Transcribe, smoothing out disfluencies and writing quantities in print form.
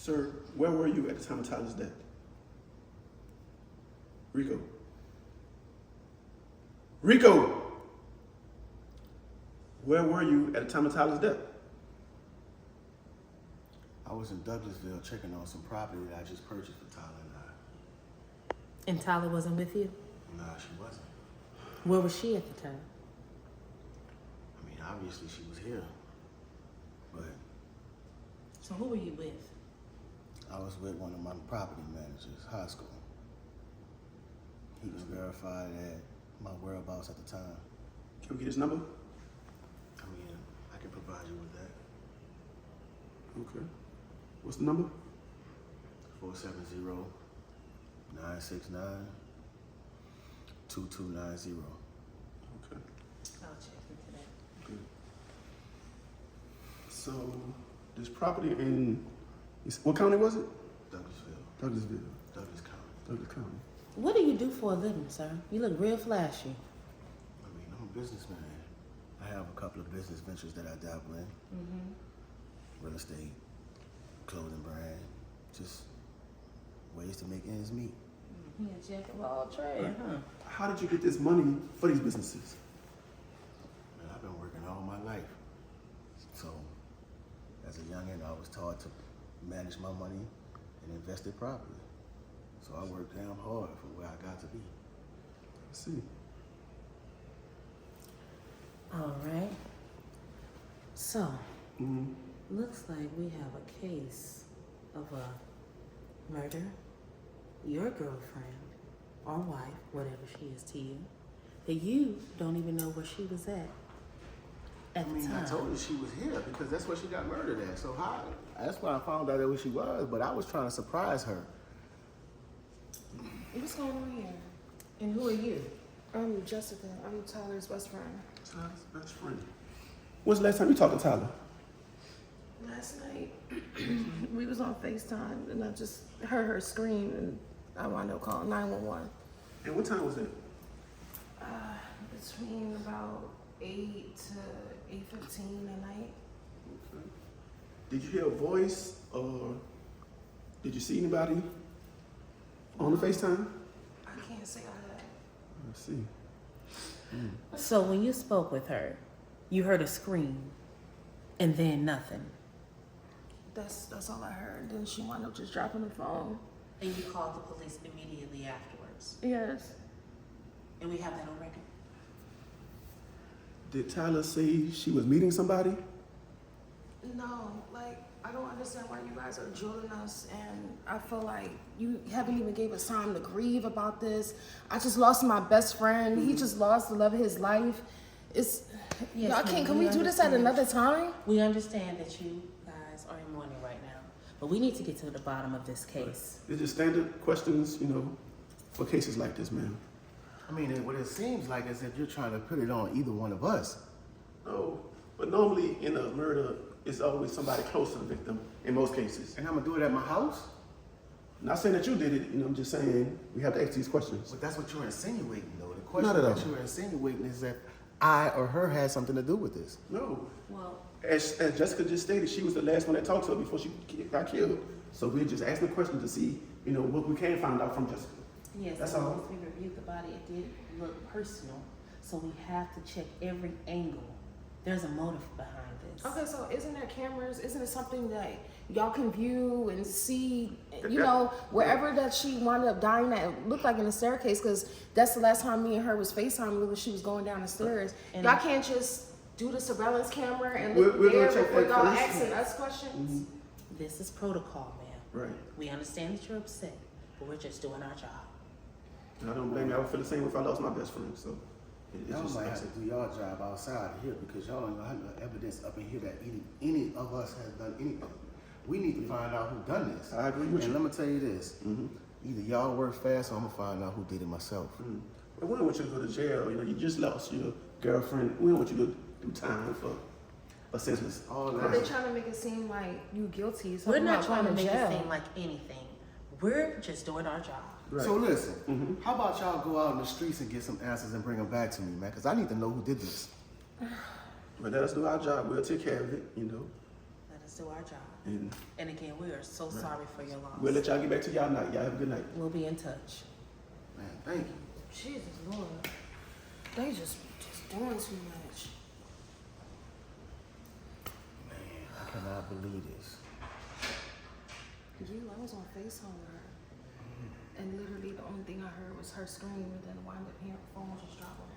Sir, where were you at the time of Tyler's death? Rico. Rico! Where were you at the time of Tyler's death? I was in Douglasville checking on some property that I just purchased for Tyler and I. And Tyler wasn't with you? Nah, she wasn't. Where was she at the time? I mean, obviously she was here, but So who were you with? I was with one of my property managers, high school. He was verified at my whereabouts at the time. Can we get his number? I mean, I can provide you with that. Okay. What's the number? 470-969-2290. Okay. I'll check into that. Good. So, this property in, what county was it? Douglasville. Douglasville. Douglas County. Douglas County. What do you do for a living, sir? You look real flashy. I mean, I'm a businessman. I have a couple of business ventures that I dabble in. Real estate, clothing brand, just ways to make ends meet. He a jack of all trades, huh? How did you get this money for these businesses? Man, I've been working all my life. So, as a youngin', I was taught to manage my money and invest it properly. So I worked damn hard for where I got to be. I see. All right. So, Mm-hmm. looks like we have a case of a murder. Your girlfriend or wife, whatever she is to you, that you don't even know where she was at I the mean, time. I told her she was here because that's where she got murdered at. So how? That's why I found out where she was, but I was trying to surprise her. What's going on here? And who are you? I'm Jessica. I'm Tyler's best friend. Tyler's best friend. When's the last time you talked to Tyler? Last night, we was on FaceTime, and I just heard her scream, and I wound up calling 911. And what time was it? Between about 8 to 8:15 at night. Okay. Did you hear a voice or did you see anybody on the FaceTime? I can't say I had. I see. So when you spoke with her, you heard a scream and then nothing. That's all I heard. Then she wound up just dropping the phone. And you called the police immediately afterwards. Yes. And we have that on record. Did Tyler say she was meeting somebody? No, like, I don't understand why you guys are drilling us, and I feel like you haven't even gave us time to grieve about this. I just lost my best friend. He just lost the love of his life. It's, Yes, y'all ma'am, can't, can we we do this at understand. another time? We understand that you guys are in mourning right now, but we need to get to the bottom of this case. These are standard questions, for cases like this, ma'am. I mean, what it seems like is that you're trying to put it on either one of us. No, but normally in a murder, it's always somebody close to the victim in most cases. And I'm gonna do it at my house? Not saying that you did it, I'm just saying we have to ask these questions. But that's what you're insinuating, though. The question Not at all. that you're insinuating is that I or her had something to do with this. No. Well, As Jessica just stated, she was the last one that talked to her before she got killed. So we're just asking the question to see, what we can find out from Jessica. yes, That's and all. once we reviewed the body, it did look personal, so we have to check every angle. There's a motive behind this. Okay, so isn't there cameras? Isn't it something that y'all can view and see, wherever that she wound up dying at? It looked like in the staircase, because that's the last time me and her was FaceTime when she was going down the stairs. And- Y'all can't just do the surveillance camera and We're look gonna there check before that y'all first. asking us questions? This is protocol, ma'am. Right. We understand that you're upset, but we're just doing our job. And I don't blame you. I would feel the same if I lost my best friend. So it's Y'all just might like have to do y'all job outside of here because y'all ain't gonna have no evidence up in here that any of us has done anything. We need to find out who done this. I agree with and you. let me tell you this. Either y'all work fast or I'm gonna find out who did it myself. But we don't want you to go to jail. You just lost your girlfriend. We don't want you to do time for a senseless. All But they're that. trying to make it seem like you guilty. We're something not about trying to going make it jail. seem like anything. We're just doing our job. Right. So listen, how about y'all go out in the streets and get some answers and bring them back to me, man? Because I need to know who did this. But let us do our job. We'll take care of it. Let us Let's do our job. And And again, we are so sorry for your loss. we'll let y'all get back to y'all night. Y'all have a good night. We'll be in touch. Man, thank you. Jesus Lord, they just doing too much. Man, I cannot believe this. I was on FaceTime with her, and literally the only thing I heard was her scream, and then wound up hearing the phone just drop on